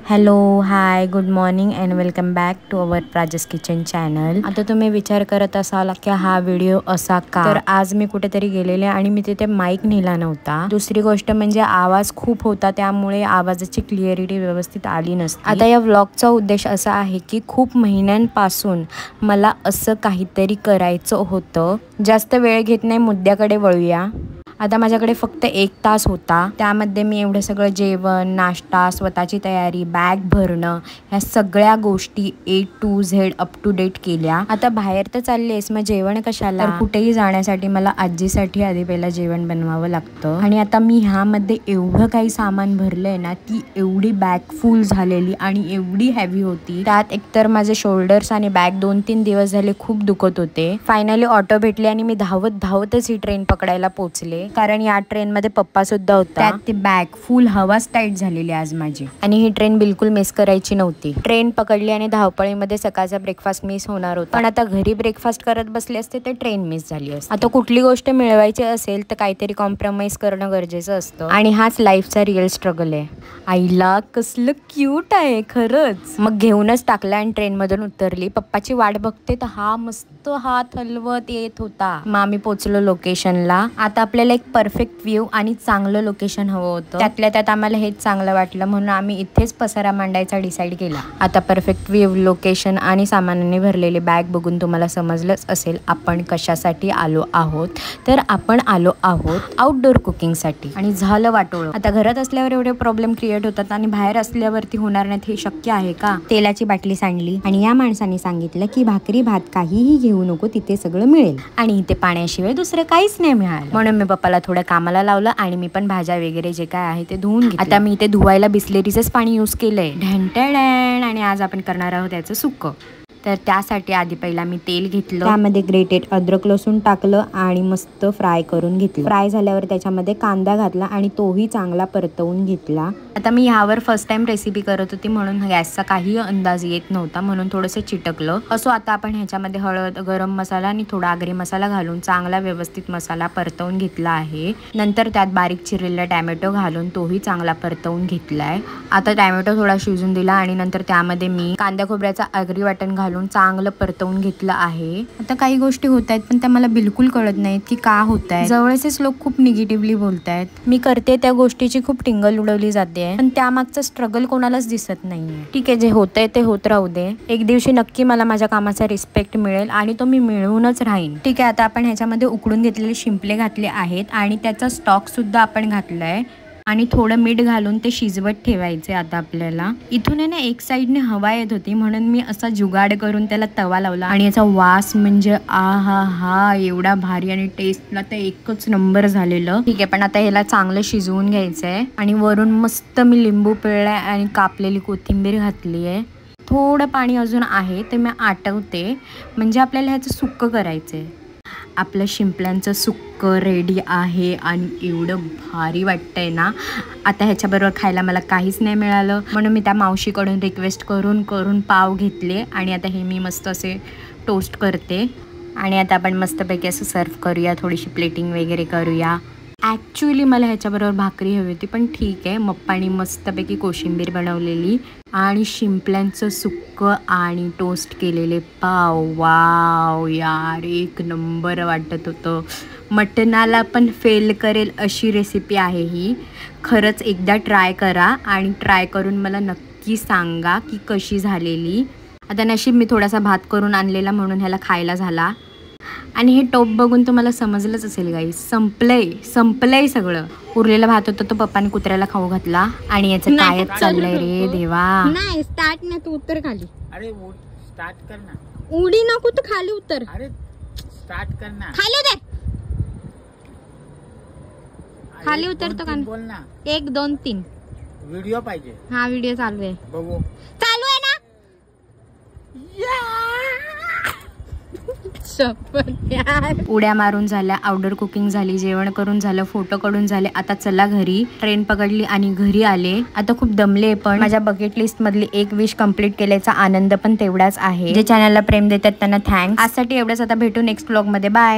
Hello hi good morning and welcome back to our Praja's kitchen channel. आता तुम्ही विचार करत असाल की हा व्हिडिओ असा का, तर आज मी कुठेतरी गेलेले आणि मी तिथे माईक नेला नव्हता। दुसरी गोष्ट म्हणजे आवाज खूप होता, त्यामुळे आवाजाची क्लिअरिटी व्यवस्थित आली नसती। आता या व्लॉगचा उद्देश असा आहे की खूप महिन्यांपासून मला असं काहीतरी करायचं होतं। जास्त वेळ घेत नाही, मुद्द्याकडे वळूया। आता माझ्याकडे फक्त 1 तास होता, त्यामध्ये मी एवढं सगळं जेवण, नाश्ता, स्वतःची तयारी, बॅग भरणं, ह्या सगळ्या गोष्टी A to Z up to date केल्या। आता बाहेर तर चाललेस, मग जेवण कशाला? तर कुठेही जाण्यासाठी मला आजीसाठी आधी पहिला जेवण बनवावं लागतं। आणि आता मी ह्यामध्ये एवढं काही सामान भरलंय ना, ती एवढी बॅग फुल झालेली आणि एवढी हेवी होती। त्यात एकतर माझे शोल्डर्स आणि बॅग 2-3 दिवस झाले खूप दुखत होते। फायनली ऑटो भेटले आणि मी धावतच ही ट्रेन पकडायला पोहोचले, कारण या ट्रेन मध्ये पप्पा सुद्धा होता। त्यात ती बॅग फुल हवाच टाईट झालेली आज माझी, आणि ही ट्रेन बिलकुल मिस करायची नव्हती। ट्रेन पकडली आणि धावपळीमध्ये सकाळचा ब्रेकफास्ट मिस होणार होता, पण आता घरी ब्रेकफास्ट करत बसले असते तर ट्रेन मिस झाली असती। आता कुठली गोष्ट मिळवायची असेल तर काहीतरी कॉम्प्रोमाइज करणं गरजेचं असतं, आणि हाच लाईफचा रिअल स्ट्रगल आहे। आईला कसलं क्यूट आहे खरंच। मग घेऊनच टाकला आणि ट्रेन मधून उतरली। पप्पाची वाट बघते तर हा मस्त हात हलवत येत होता। मग आम्ही पोहोचलो लोकेशनला। आता आपल्याला एक परफेक्ट व्ह्यू आणि चांगलं लोकेशन हवं होतं, त्यातल्या त्यात आम्हाला हेच चांगलं वाटलं, म्हणून आम्ही इथेच पसारा मांडायचा डिसाईड केला। आता परफेक्ट व्ह्यू, लोकेशन आणि सामानाने भरलेली बॅग बघून तुम्हाला समजलंच असेल आपण कशासाठी आलो आहोत। तर आपण आलो आहोत आउटडोर कुकिंगसाठी, आणि झालं वाटोळं। आता घरात असल्यावर एवढे प्रॉब्लेम क्रिएट होतात आणि बाहेर असल्यावरती होणार नाहीत, हे शक्य आहे का? तेलाची बाटली सांडली आणि या माणसाने सांगितलं की भाकरी भात काहीही घेऊ नको, तिथे सगळं मिळेल, आणि इथे पाण्याशिवाय दुसरं काहीच नाही मिळालं। म्हणून मी पप्पाला थोडं कामाला लावलं आणि मी पण भाज्या वगैरे जे काय आहे ते धुवून घेतलं। आता मी इथे धुवायला बिस्लेरीचंच पाणी यूज केलंय, ढॅंटॅडॅन, आणि आज आपण करणार आहोत त्याचं सुक्कं। तर त्यासाठी आधी पहिला मी तेल घेतलं, त्यामध्ये ग्रेटेड अद्रक लसूण टाकलं आणि मस्त फ्राय करून घेतलं। फ्राय झाल्यावर त्याच्यामध्ये कांदा घातला आणि तोही चांगला परतवून घेतला। आता मी ह्यावर फर्स्ट टाइम रेसिपी करत होती, म्हणून गॅसचा काही अंदाज येत नव्हता, म्हणून थोडंसं चिटकलं। असो, आता आपण ह्याच्यामध्ये हळद, गरम मसाला आणि थोडा आगरी मसाला घालून चांगला व्यवस्थित मसाला परतवून घेतला आहे। नंतर त्यात बारीक चिरलेला टॅमॅटो घालून तोही चांगला परतवून घेतलाय। आता टॅमॅटो थोडा शिजून दिला आणि नंतर त्यामध्ये मी कांदा खोबऱ्याचा आगरी वाटण घालून चांगलं परतवून घेतलं आहे। आता काही गोष्टी होत आहेत पण त्या मला बिलकुल कळत नाहीत की का होत आहेत। जवळचेच लोक खूप निगेटिव्हली बोलतायत, मी करते त्या गोष्टीची खूप टिंगल उडवली जाते, पण त्यामागचं स्ट्रगल कोणालाच दिसत नाहीये। ठीक आहे, जे होतंय ते होत राहू दे, एक दिवशी नक्की मला माझ्या कामाचा रिस्पेक्ट मिळेल आणि तो मी मिळवूनच राहीन। ठीक आहे, आता आपण ह्याच्यामध्ये उकडून घेतलेले शिंपले घातले आहेत आणि त्याचा स्टॉक सुद्धा आपण घातलाय, आणि थोडं मीठ घालून ते शिजवत ठेवायचे। आता आपल्याला इथून आहे ना एक साईडने हवा येत होती, म्हणून मी असा जुगाड करून त्याला तवा लावला, आणि याचा वास म्हणजे हा एवढा भारी, आणि टेस्टला तर एकच नंबर झालेलं। ठीक आहे, पण आता ह्याला चांगलं शिजवून घ्यायचंय, आणि वरून मस्त मी लिंबू पिळलाय आणि कापलेली कोथिंबीर घातली आहे। थोडं पाणी अजून आहे ते मी आटवते, म्हणजे आपल्याला ह्याचं सुक्कं करायचंय। आपलं शिंपल्यांचं सुक्कं रेडी आहे आणि एवढं भारी वाटतंय ना। आता ह्याच्याबरोबर खायला मला काहीच नाही मिळालं, म्हणून मी त्या मावशीकडून रिक्वेस्ट करून पाव घेतले, आणि आता हे मी मस्त असे टोस्ट करते, आणि आता आपण मस्तपैकी असं सर्व करूया, थोडीशी प्लेटिंग वगैरे करूया। ॲक्च्युली मला ह्याच्याबरोबर भाकरी हवी होती, पण ठीक आहे, मप्पानी मस्तपैकी कोशिंबीर बनवलेली आणि शिंपल्यांचं सुक्कं आणि टोस्ट केलेले पाव, वाव यार एक नंबर वाटत होतं। मटणाला पण फेल करेल अशी रेसिपी आहे ही, खरंच एकदा ट्राय करा आणि ट्राय करून मला नक्की सांगा की कशी झालेली। आता नशीब मी थोडासा भात करून आणलेला म्हणून ह्याला खायला झाला, आणि हे टोप बघून तुम्हाला समजलंच असेल गाईस, संपलंय सगळं। उरलेला भात होता तो पप्पाने कुत्र्याला खाऊ घातला, आणि याचं काय चाललंय रे देवा। नाही स्टार्ट ना, तू उतर खाली। अरे स्टार्ट कर ना, उडी नको तू खाली उतर। अरे स्टार्ट कर ना, खाली उतर, खाली उतरतो का? बोल ना, 1 2 3 व्हिडिओ पाहिजे। हा व्हिडिओ चालू आहे, बघू चालू आहे ना। उड्या मारून झाल्या, आउटडोर कुकिंग झाली, जेवण करून झालं, फोटो काढून झाले। आता चला घरी, ट्रेन पकडली आणि घरी आले। आता खूप दमले, पण माझ्या बकेट लिस्ट मधली एक विश कंप्लीट केल्याचा आनंद पण तेवढाच आहे। जे चॅनलला प्रेम देतात त्यांना थँक्स। आजसाठी एवढंच, आता भेटू नेक्स्ट व्लॉग मध्ये, बाय।